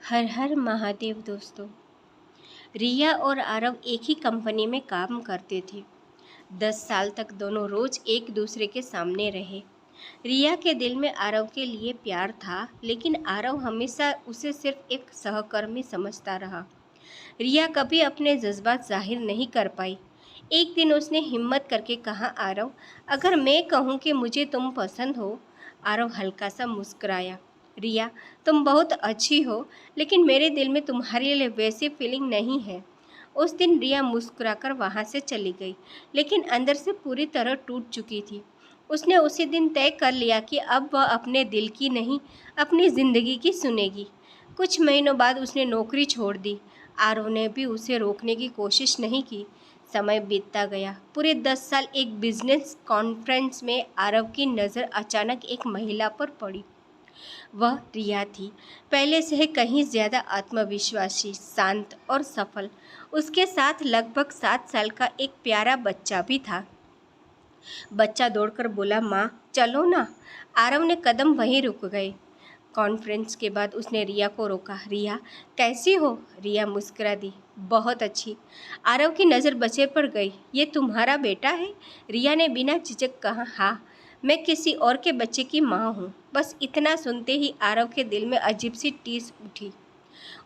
हर हर महादेव दोस्तों। रिया और आरव एक ही कंपनी में काम करते थे। 10 साल तक दोनों रोज एक दूसरे के सामने रहे। रिया के दिल में आरव के लिए प्यार था, लेकिन आरव हमेशा उसे सिर्फ एक सहकर्मी समझता रहा। रिया कभी अपने जज्बात जाहिर नहीं कर पाई। एक दिन उसने हिम्मत करके कहा, आरव, अगर मैं कहूँ कि मुझे तुम पसंद हो। आरव हल्का सा मुस्कुराया। रिया, तुम बहुत अच्छी हो, लेकिन मेरे दिल में तुम्हारे लिए वैसी फीलिंग नहीं है। उस दिन रिया मुस्कुराकर वहाँ से चली गई, लेकिन अंदर से पूरी तरह टूट चुकी थी। उसने उसी दिन तय कर लिया कि अब वह अपने दिल की नहीं, अपनी ज़िंदगी की सुनेगी। कुछ महीनों बाद उसने नौकरी छोड़ दी। आरव ने भी उसे रोकने की कोशिश नहीं की। समय बीतता गया। पूरे 10 साल एक बिजनेस कॉन्फ्रेंस में आरव की नज़र अचानक एक महिला पर पड़ी। वह रिया थी। पहले से कहीं ज़्यादा आत्मविश्वासी, शांत और सफल। उसके साथ लगभग 7 साल का एक प्यारा बच्चा भी था। बच्चा दौड़कर बोला, माँ चलो ना। आरव ने कदम वहीं रुक गए। कॉन्फ्रेंस के बाद उसने रिया को रोका। रिया, कैसी हो? रिया मुस्कुरा दी, बहुत अच्छी। आरव की नज़र बच्चे पर गई। ये तुम्हारा बेटा है? रिया ने बिना झिझक कहा, हाँ, मैं किसी और के बच्चे की माँ हूँ। बस इतना सुनते ही आरव के दिल में अजीब सी टीस उठी।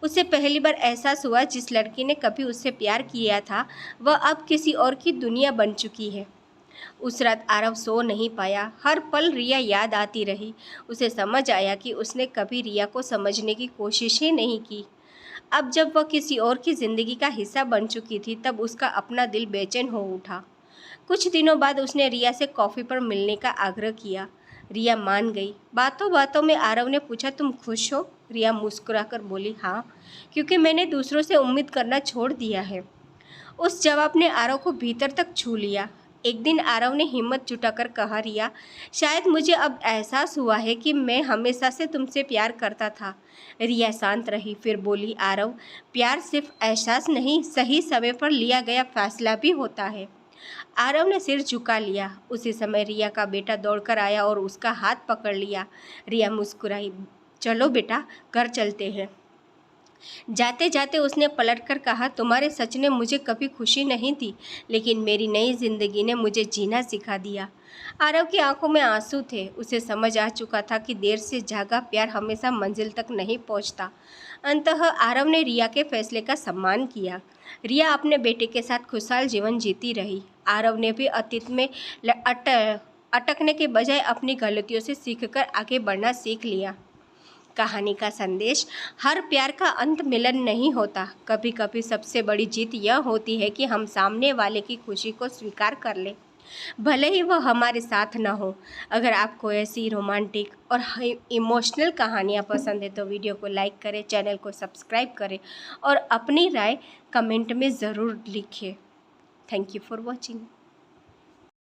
उसे पहली बार एहसास हुआ, जिस लड़की ने कभी उससे प्यार किया था, वह अब किसी और की दुनिया बन चुकी है। उस रात आरव सो नहीं पाया। हर पल रिया याद आती रही। उसे समझ आया कि उसने कभी रिया को समझने की कोशिश ही नहीं की। अब जब वह किसी और की ज़िंदगी का हिस्सा बन चुकी थी, तब उसका अपना दिल बेचैन हो उठा। कुछ दिनों बाद उसने रिया से कॉफ़ी पर मिलने का आग्रह किया। रिया मान गई। बातों बातों में आरव ने पूछा, तुम खुश हो? रिया मुस्कुराकर बोली, हाँ, क्योंकि मैंने दूसरों से उम्मीद करना छोड़ दिया है। उस जवाब ने आरव को भीतर तक छू लिया। एक दिन आरव ने हिम्मत जुटाकर कहा, रिया, शायद मुझे अब एहसास हुआ है कि मैं हमेशा से तुमसे प्यार करता था। रिया शांत रही, फिर बोली, आरव, प्यार सिर्फ एहसास नहीं, सही समय पर लिया गया फैसला भी होता है। आरव ने सिर झुका लिया। उसी समय रिया का बेटा दौड़कर आया और उसका हाथ पकड़ लिया। रिया मुस्कुराई। चलो बेटा, घर चलते हैं। जाते जाते उसने पलटकर कहा, तुम्हारे सच ने मुझे कभी खुशी नहीं दी, लेकिन मेरी नई जिंदगी ने मुझे जीना सिखा दिया। आरव की आंखों में आंसू थे। उसे समझ आ चुका था कि देर से जागा प्यार हमेशा मंजिल तक नहीं पहुंचता। अंततः आरव ने रिया के फैसले का सम्मान किया। रिया अपने बेटे के साथ खुशहाल जीवन जीती रही। आरव ने भी अतीत में अटकने के बजाय अपनी गलतियों से सीखकर आगे बढ़ना सीख लिया। कहानी का संदेश, हर प्यार का अंत मिलन नहीं होता। कभी कभी सबसे बड़ी जीत यह होती है कि हम सामने वाले की खुशी को स्वीकार कर लें, भले ही वह हमारे साथ न हो। अगर आपको ऐसी रोमांटिक और इमोशनल कहानियाँ पसंद है तो वीडियो को लाइक करें, चैनल को सब्सक्राइब करें और अपनी राय कमेंट में ज़रूर लिखिए। Thank you for watching.